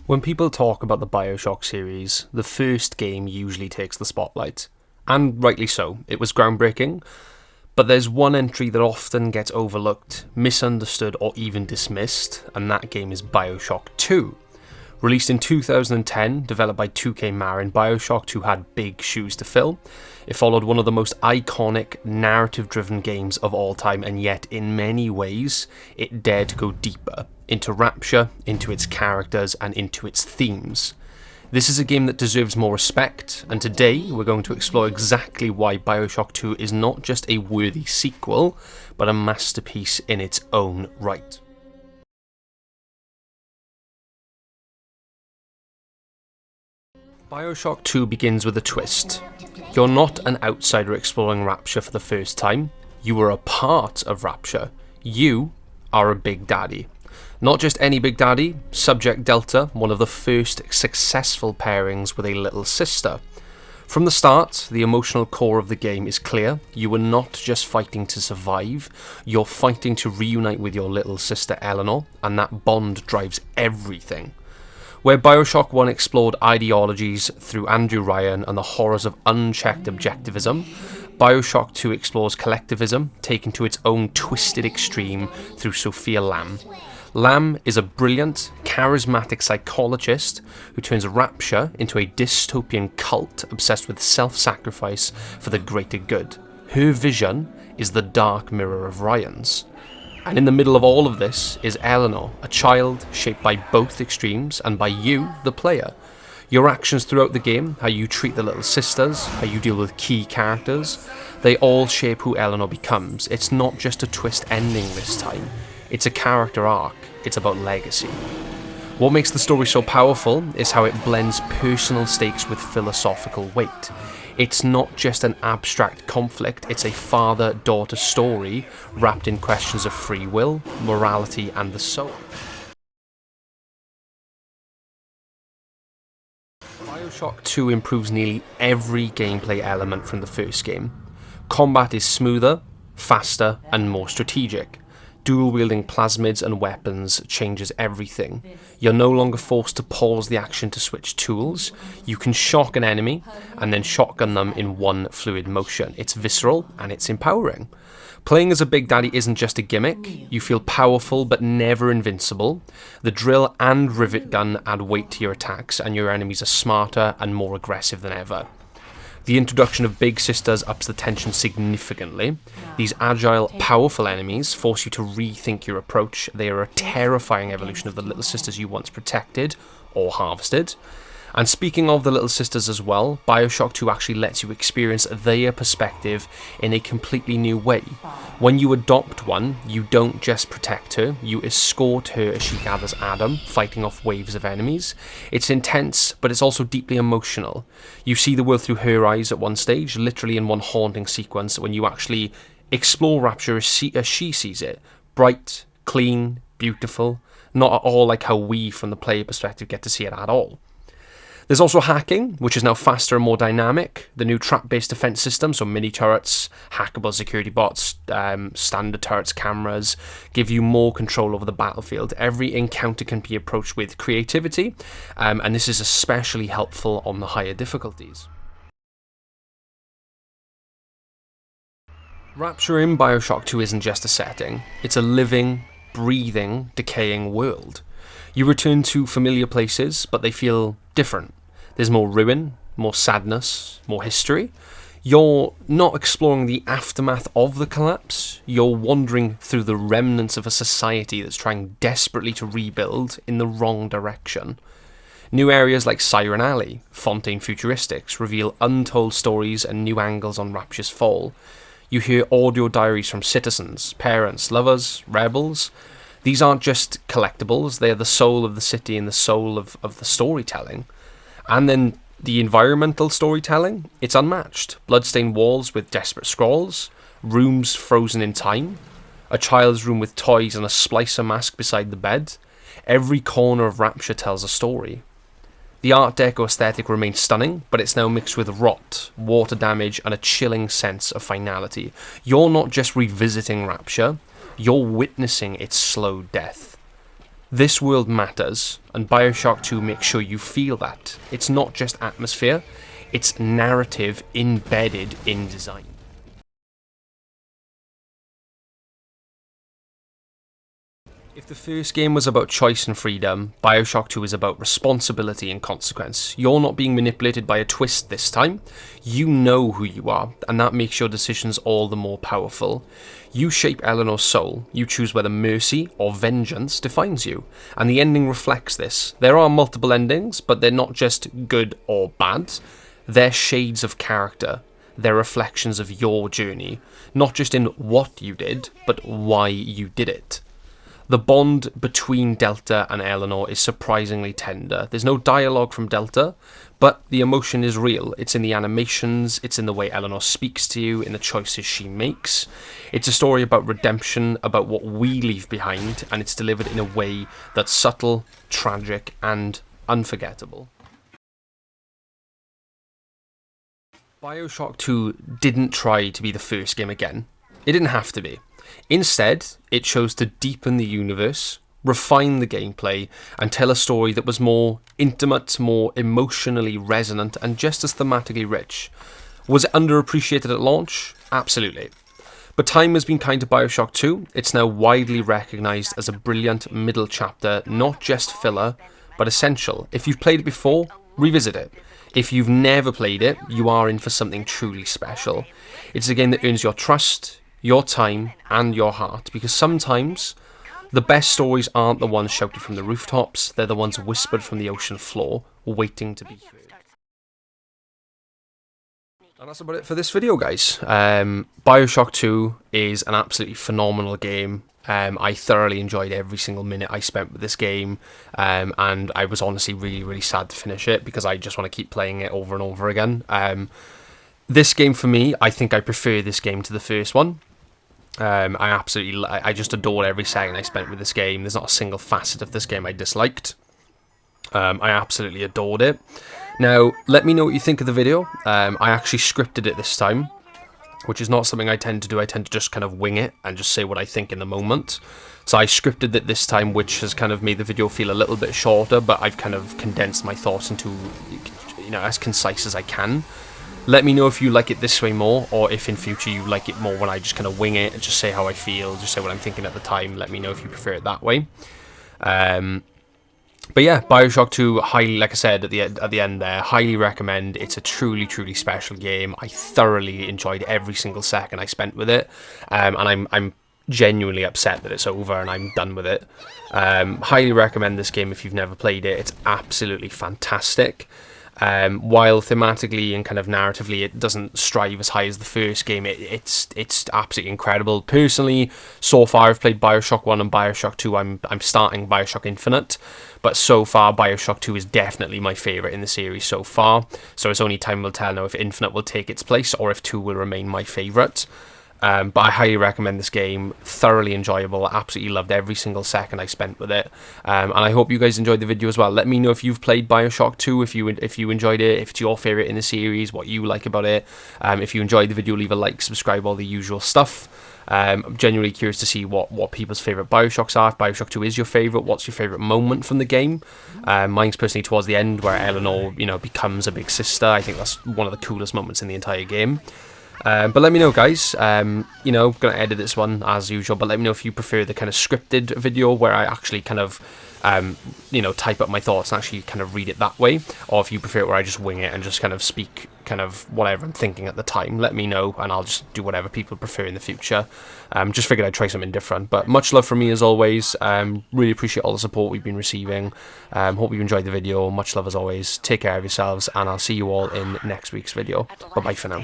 When people talk about the Bioshock series, the first game usually takes the spotlight. And rightly so, it was groundbreaking, but there's one entry that often gets overlooked, misunderstood, or even dismissed, and that game is Bioshock 2. Released in 2010, developed by 2K Marin, Bioshock 2 had big shoes to fill. It followed one of the most iconic, narrative-driven games of all time, and yet, in many ways, it dared to go deeper, into Rapture, into its characters, and into its themes. This is a game that deserves more respect, and today we're going to explore exactly why Bioshock 2 is not just a worthy sequel, but a masterpiece in its own right. Bioshock 2 begins with a twist. You're not an outsider exploring Rapture for the first time, you are a part of Rapture. You are a Big Daddy. Not just any Big Daddy, Subject Delta, one of the first successful pairings with a little sister. From the start, the emotional core of the game is clear. You are not just fighting to survive, you're fighting to reunite with your little sister Eleanor, and that bond drives everything. Where Bioshock 1 explored ideologies through Andrew Ryan and the horrors of unchecked objectivism, Bioshock 2 explores collectivism, taken to its own twisted extreme through Sophia Lamb. Lamb is a brilliant, charismatic psychologist who turns Rapture into a dystopian cult obsessed with self-sacrifice for the greater good. Her vision is the dark mirror of Ryan's. And in the middle of all of this is Eleanor, a child shaped by both extremes and by you, the player. Your actions throughout the game, how you treat the little sisters, how you deal with key characters, they all shape who Eleanor becomes. It's not just a twist ending this time, it's a character arc, it's about legacy. What makes the story so powerful is how it blends personal stakes with philosophical weight. It's not just an abstract conflict, it's a father-daughter story wrapped in questions of free will, morality, and the soul. Bioshock 2 improves nearly every gameplay element from the first game. Combat is smoother, faster, and more strategic. Dual-wielding plasmids and weapons changes everything. You're no longer forced to pause the action to switch tools. You can shock an enemy and then shotgun them in one fluid motion. It's visceral and it's empowering. Playing as a Big Daddy isn't just a gimmick. You feel powerful but never invincible. The drill and rivet gun add weight to your attacks, and your enemies are smarter and more aggressive than ever. The introduction of Big Sisters ups the tension significantly. These agile, powerful enemies force you to rethink your approach. They are a terrifying evolution of the Little Sisters you once protected or harvested. And speaking of the Little Sisters as well, Bioshock 2 actually lets you experience their perspective in a completely new way. When you adopt one, you don't just protect her, you escort her as she gathers Adam, fighting off waves of enemies. It's intense, but it's also deeply emotional. You see the world through her eyes at one stage, literally in one haunting sequence when you actually explore Rapture as she sees it. Bright, clean, beautiful, not at all like how we from the player perspective get to see it at all. There's also hacking, which is now faster and more dynamic. The new trap-based defense system, so mini turrets, hackable security bots, standard turrets, cameras, give you more control over the battlefield. Every encounter can be approached with creativity, and this is especially helpful on the higher difficulties. Rapture in Bioshock 2 isn't just a setting, it's a living, breathing, decaying world. You return to familiar places, but they feel different. There's more ruin, more sadness, more history. You're not exploring the aftermath of the collapse, you're wandering through the remnants of a society that's trying desperately to rebuild in the wrong direction. New areas like Siren Alley, Fontaine Futuristics reveal untold stories and new angles on Rapture's fall. You hear audio diaries from citizens, parents, lovers, rebels. These aren't just collectibles, they're the soul of the city and the soul of the storytelling. And then the environmental storytelling, it's unmatched. Bloodstained walls with desperate scrawls, rooms frozen in time, a child's room with toys and a splicer mask beside the bed. Every corner of Rapture tells a story. The Art Deco aesthetic remains stunning, but it's now mixed with rot, water damage, and a chilling sense of finality. You're not just revisiting Rapture, you're witnessing its slow death. This world matters, and Bioshock 2 makes sure you feel that. It's not just atmosphere, it's narrative embedded in design. If the first game was about choice and freedom, Bioshock 2 is about responsibility and consequence. You're not being manipulated by a twist this time. You know who you are, and that makes your decisions all the more powerful. You shape Eleanor's soul. You choose whether mercy or vengeance defines you, and the ending reflects this. There are multiple endings, but they're not just good or bad. They're shades of character. They're reflections of your journey, not just in what you did, but why you did it. The bond between Delta and Eleanor is surprisingly tender. There's no dialogue from Delta, but the emotion is real. It's in the animations, it's in the way Eleanor speaks to you, in the choices she makes. It's a story about redemption, about what we leave behind, and it's delivered in a way that's subtle, tragic, and unforgettable. Bioshock 2 didn't try to be the first game again. It didn't have to be. Instead, it chose to deepen the universe, refine the gameplay, and tell a story that was more intimate, more emotionally resonant, and just as thematically rich. Was it underappreciated at launch? Absolutely. But time has been kind to Bioshock 2. It's now widely recognised as a brilliant middle chapter, not just filler, but essential. If you've played it before, revisit it. If you've never played it, you are in for something truly special. It's a game that earns your trust, your time, and your heart, because sometimes the best stories aren't the ones shouted from the rooftops, they're the ones whispered from the ocean floor, waiting to be heard. And that's about it for this video, guys. Bioshock 2 is an absolutely phenomenal game. I thoroughly enjoyed every single minute I spent with this game, and I was honestly really, really sad to finish it, because I just want to keep playing it over and over again. This game, for me, I think I prefer this game to the first one. I just adored every second I spent with this game. There's not a single facet of this game I disliked. I absolutely adored it. Now, let me know what you think of the video. I actually scripted it this time, which is not something I tend to do. I tend to just kind of wing it and just say what I think in the moment. So I scripted it this time, which has kind of made the video feel a little bit shorter, but I've kind of condensed my thoughts into, as concise as I can. Let me know if you like it this way more, or if in future you like it more when I just kind of wing it and just say how I feel, just say what I'm thinking at the time. Let me know if you prefer it that way. But yeah, Bioshock 2, highly, like I said at the end there, highly recommend. It's a truly, truly special game. I thoroughly enjoyed every single second I spent with it, and I'm genuinely upset that it's over and I'm done with it. Highly recommend this game if you've never played it. It's absolutely fantastic. While thematically and kind of narratively it doesn't strive as high as the first game, it's absolutely incredible. Personally, so far I've played Bioshock 1 and Bioshock 2. I'm starting Bioshock Infinite, but so far Bioshock 2 is definitely my favourite in the series so far. So it's only time will tell now if Infinite will take its place or if 2 will remain my favourite. But I highly recommend this game. Thoroughly enjoyable. Absolutely loved every single second I spent with it. And I hope you guys enjoyed the video as well. Let me know if you've played Bioshock 2, if you enjoyed it, if it's your favourite in the series, what you like about it. If you enjoyed the video, leave a like, subscribe, all the usual stuff. I'm genuinely curious to see what people's favourite Bioshocks are. If Bioshock 2 is your favourite, what's your favourite moment from the game? Mine's personally towards the end, where Eleanor, becomes a big sister. I think that's one of the coolest moments in the entire game. But let me know, guys. Gonna edit this one as usual, but let me know if you prefer the kind of scripted video where I actually kind of type up my thoughts and actually kind of read it that way, or if you prefer it where I just wing it and just kind of speak kind of whatever I'm thinking at the time. Let me know and I'll just do whatever people prefer in the future. Just figured I'd try something different, but much love from me as always. Really appreciate all the support we've been receiving. Hope you enjoyed the video. Much love as always. Take care of yourselves, and I'll see you all in next week's video. Bye bye for now.